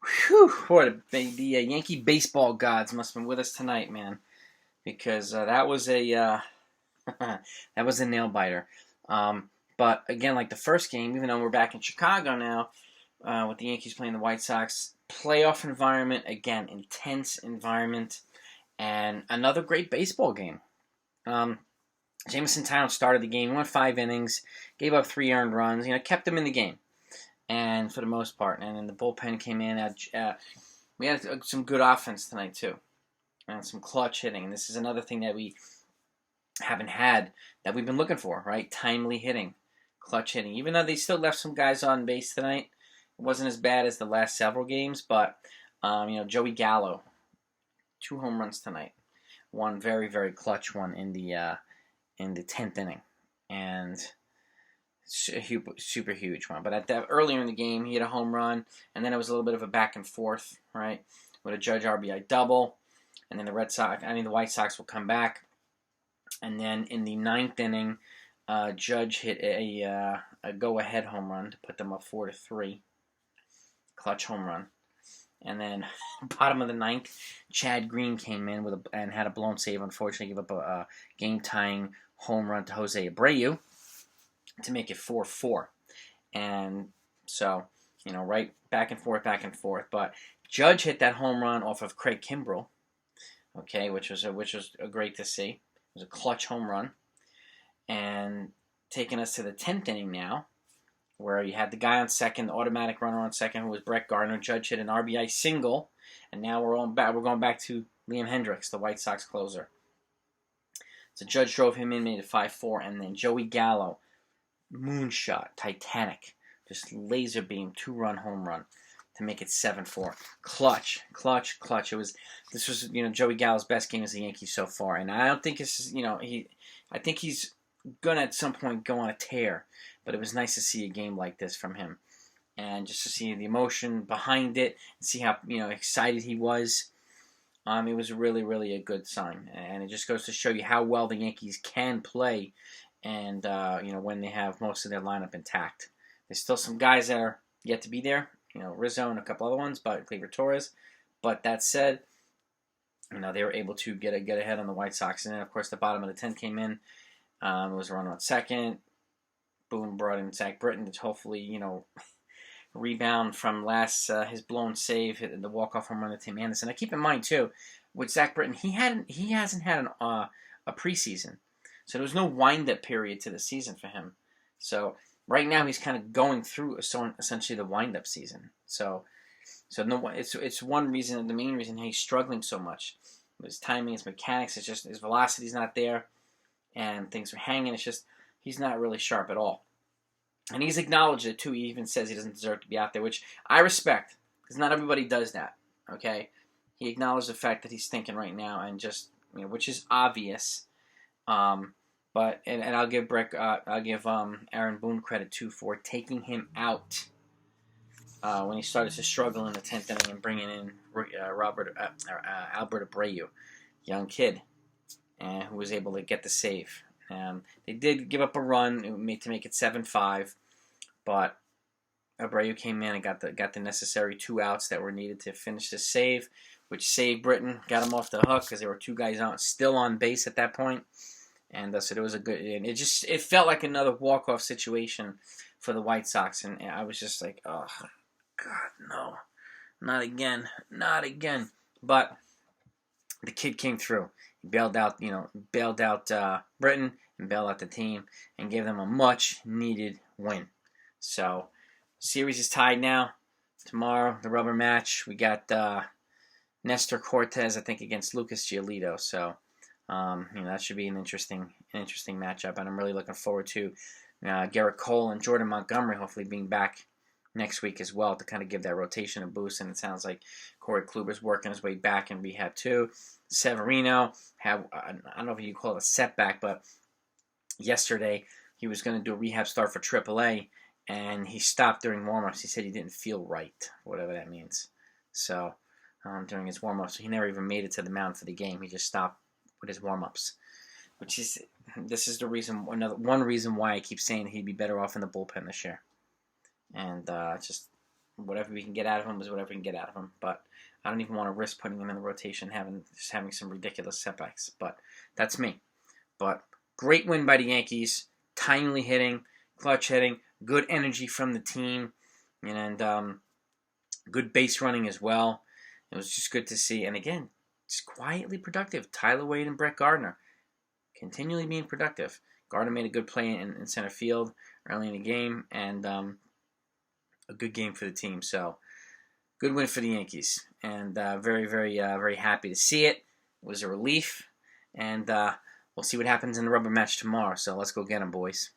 Whew, boy, the Yankee baseball gods must have been with us tonight, man, because that was a that was a nail biter. But again, like the first game, even though we're back in Chicago now, with the Yankees playing the White Sox, playoff environment again, intense environment, and another great baseball game. Jameson Towns started the game, went 5 innings, gave up 3 earned runs, kept them in the game, and for the most part. And then the bullpen came in. We had some good offense tonight too, and some clutch hitting. And this is another thing that we haven't had that we've been looking for, right? Timely hitting, clutch hitting. Even though they still left some guys on base tonight, it wasn't as bad as the last several games. But Joey Gallo, 2 home runs tonight. One very very clutch one in the 10th inning, and super huge one. But earlier in the game, he hit a home run, and then it was a little bit of a back and forth, right? With a Judge RBI double, and then the White Sox will come back, and then in the 9th inning, Judge hit a go-ahead home run to put them up 4-3, clutch home run. And then bottom of the 9th, Chad Green came in and had a blown save. Unfortunately, gave up a game-tying home run to Jose Abreu to make it 4-4. And so, right back and forth. But Judge hit that home run off of Craig Kimbrell, okay, which was great to see. It was a clutch home run. And taking us to the 10th inning now, where you had the guy on second, the automatic runner on second, who was Brett Gardner. Judge hit an RBI single, and now we're going back to Liam Hendricks, the White Sox closer. So Judge drove him in, made it 5-4, and then Joey Gallo, moonshot, Titanic, just laser beam, 2-run home run to make it 7-4. Clutch. This was Joey Gallo's best game as a Yankee so far, and I don't think I think he's gonna at some point go on a tear. But it was nice to see a game like this from him, and just to see the emotion behind it, and see how excited he was. It was really, really a good sign, and it just goes to show you how well the Yankees can play, and when they have most of their lineup intact. There's still some guys that are yet to be there, Rizzo and a couple other ones, but Gleyber Torres. But that said, they were able to get ahead on the White Sox, and then of course the bottom of the 10th came in. It was a run on second. Boom, brought in Zach Britton to hopefully, rebound from his blown save, the walk-off home run to Tim Anderson. Now keep in mind too, with Zach Britton, he hasn't had a preseason, so there was no wind-up period to the season for him. So right now he's kind of going through essentially the wind-up season. So no, it's one reason, the main reason he's struggling so much. His timing, his mechanics, it's just his velocity's not there, and things are hanging. It's just he's not really sharp at all. And he's acknowledged it, too. He even says he doesn't deserve to be out there, which I respect, because not everybody does that, okay? He acknowledged the fact that he's thinking right now, and just, which is obvious. But I'll give Aaron Boone credit, too, for taking him out when he started to struggle in the 10th inning and bringing in Albert Abreu, young kid, who was able to get the save. They did give up a run to make it 7-5, but Abreu came in and got the necessary 2 outs that were needed to finish the save, which saved Britton, got him off the hook because there were 2 guys still on base at that point, and so it was a good. And it felt like another walk-off situation for the White Sox, and I was just like, oh God, no, not again. But the kid came through. He bailed out Britton and bailed out the team and gave them a much-needed win. So, series is tied now. Tomorrow, the rubber match. We got Nestor Cortez, I think, against Lucas Giolito. So, that should be an interesting matchup, and I'm really looking forward to Garrett Cole and Jordan Montgomery hopefully being back next week as well to kind of give that rotation a boost. And it sounds like Corey Kluber's working his way back in rehab too. Severino had, I don't know if you call it a setback, but yesterday he was going to do a rehab start for AAA, and he stopped during warm-ups. He said he didn't feel right, whatever that means. So during his warm-ups, so he never even made it to the mound for the game. He just stopped with his warm-ups, this is the reason, one reason why I keep saying he'd be better off in the bullpen this year. And just whatever we can get out of him is whatever we can get out of him. But I don't even want to risk putting him in the rotation, having some ridiculous setbacks. But that's me. But great win by the Yankees. Timely hitting, clutch hitting, good energy from the team, and good base running as well. It was just good to see. And again, just quietly productive. Tyler Wade and Brett Gardner continually being productive. Gardner made a good play in center field early in the game, and a good game for the team. So, good win for the Yankees, and very, very, very happy to see it. It was a relief, and we'll see what happens in the rubber match tomorrow. So let's go get them, boys.